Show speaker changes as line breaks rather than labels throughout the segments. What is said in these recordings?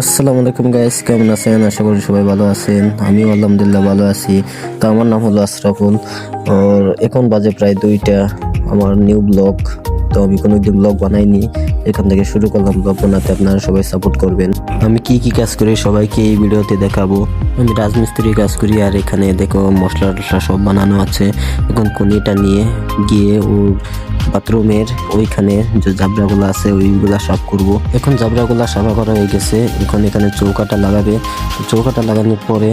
আসসালামু আলাইকুম গাইস, কেমন আছেন? আশা করি সবাই ভালো আছেন। আমিও আলহামদুলিল্লাহ ভালো আছি। তো আমার নাম হলো আশরাফুল। আর এখন বাজে প্রায় 2টা। আমার নিউ ব্লগ, তো আমি কোনোদিন ব্লগ বানাইনি, এখান থেকে শুরু করলাম ব্লগ বানাতে। আপনারা সবাই সাপোর্ট করবেন। আমি কি কি কাজ করি সবাইকে এই ভিডিওতে দেখাবো। আমি রাজমিস্ত্রি কাজ করি, আর এখানে দেখো মশলা টশলা সব বানানো আছে। এখন কনিটা নিয়ে গিয়ে ওর বাথরুমের ওইখানে যে জাবরাগুলো আছে ওইগুলা সাফ করব। এখন জাবরাগুলা সাফা করা হয়ে গেছে। এখন এখানে চৌকাটা লাগাবে। চৌকাটা লাগানোর পরে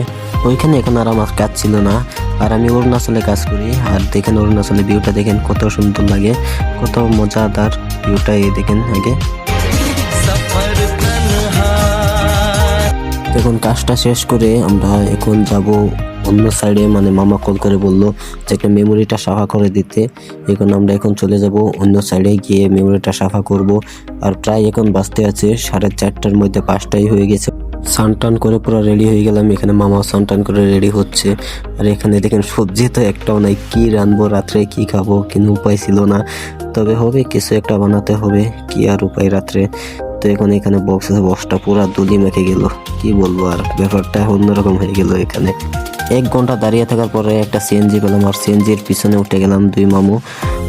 ওইখানে এখন আর আমার কাজ ছিল না, আর আমি অরুণাচলে কাজ করি। আর দেখেন অরুণাচলের ভিউটা দেখেন কত সুন্দর লাগে, কত মজাদার ভিউটা। এই দেখেন আগে। এখন কাজটা শেষ করে আমরা এখন যাব অন্য সাইডে। মানে মামা কল করে বললো যে একটা মেমোরিটা সাফা করে দিতে। এখন আমরা এখন চলে যাব অন্য সাইডে, গিয়ে মেমোরিটা সাফা করব। আর প্রায় এখন বাজতে আছে 4:30টার মধ্যে, 5টাই হয়ে গেছে। সানটান করে পুরো রেডি হয়ে গেলাম। এখানে মামা সানটান করে রেডি হচ্ছে। আর এখানে দেখেন সবজি তো একটাও নাই, কি রানবো রাত্রে, কি খাবো, কিন্তু উপায় ছিল না। তবে হবে, কিছু একটা বানাতে হবে, কি আর উপায় রাত্রে। তো এখন এখানে বক্সটা পুরা দুলি মেখে গেল, কি বলবো। আর ব্যাপারটা অন্যরকম হয়ে গেল। এখানে 1 ঘন্টা দাঁড়িয়ে থাকার পরে একটা সিএনজি পেলাম, আর সিএনজির পিছনে উঠে গেলাম 2 মামু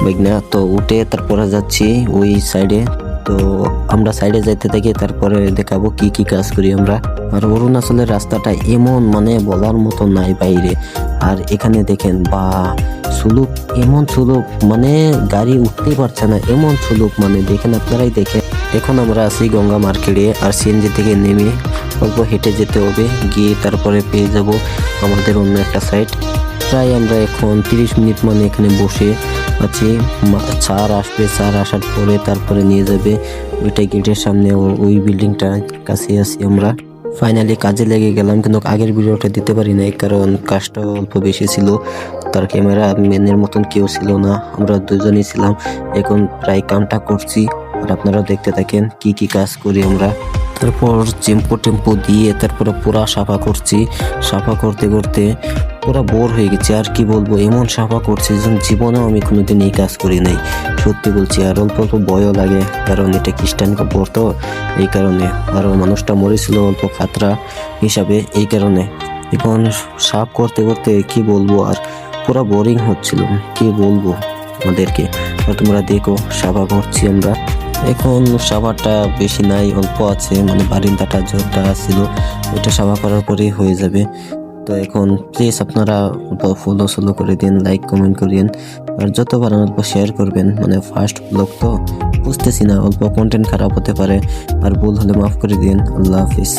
বাইকনা। তো উঠে তারপরে যাচ্ছি ওই সাইডে। তো আমরা সাইডে যাইতে থাকি, তারপরে দেখাবো কি কি কাজ করি আমরা। আর অরুণাচলের রাস্তাটা এমন, মানে বলার মতো নাই বাইরে। আর এখানে দেখেন বা সুলুক, এমন সুলুক মানে গাড়ি উঠতেই পারছে না, এমন সুলুক, মানে দেখেন আপনারাই দেখেন। এখন আমরা আছি গঙ্গা মার্কেটে, আর সিএনজি থেকে নেমে অল্প হেঁটে যেতে হবে, গিয়ে তারপরে পেয়ে যাব আমাদের অন্য একটা সাইড। প্রায় আমরা এখন 30 মিনিট মানে এখানে বসে আছি। স্যার আসবে, স্যার আসার পরে তারপরে নিয়ে যাবে ওইটা গেটের সামনে, ওই বিল্ডিংটা কাছে আছি আমরা। ফাইনালি কাজে লেগে গেলাম, কিন্তু আগের ভিডিওটা দিতে পারি নাই কারণ কাজটা অল্প বেশি ছিল। তার ক্যামেরা ম্যানের মতন কেউ ছিল না, আমরা দুজনই ছিলাম। এখন প্রায় কামটা করছি, আর আপনারাও দেখতে থাকেন কি কি কাজ করি আমরা। তারপর টেম্পো দিয়ে তারপরে পুরা সাফা করছি। সাফা করতে করতে পুরা বোর হয়ে গেছি, আর কি বলবো, এমন সাফা করছি যেন জীবনেও আমি কোনোদিন এই কাজ করি নাই, সত্যি বলছি। আর অল্প অল্প ভয়ও লাগে, কারণ এটা খ্রিস্টান কাপড় তো, এই কারণে। আরও মানুষটা মরেছিল অল্প খাতরা হিসাবে, এই কারণে। এখন সাফ করতে করতে কি বলবো, আর পুরা বোরিং হচ্ছিল, কি বলবো আমাদেরকে। আর তোমরা দেখো সাফা করছি আমরা। এখন সাবারটা বেশি নাই, অল্প আছে, মানে বারিন্দাটা যেটা ছিল ওইটা সাবা করার পরেই হয়ে যাবে। তো এখন প্লিজ আপনারা ফলো করে দিন, লাইক কমেন্ট করিয়েন, আর যত পারেন অল্প শেয়ার করবেন। মানে ফার্স্ট ব্লগ তো বুঝতেছি না, অল্প কন্টেন্ট খারাপ হতে পারে, আর ভুল হলে মাফ করে দিন। আল্লাহ হাফিজ।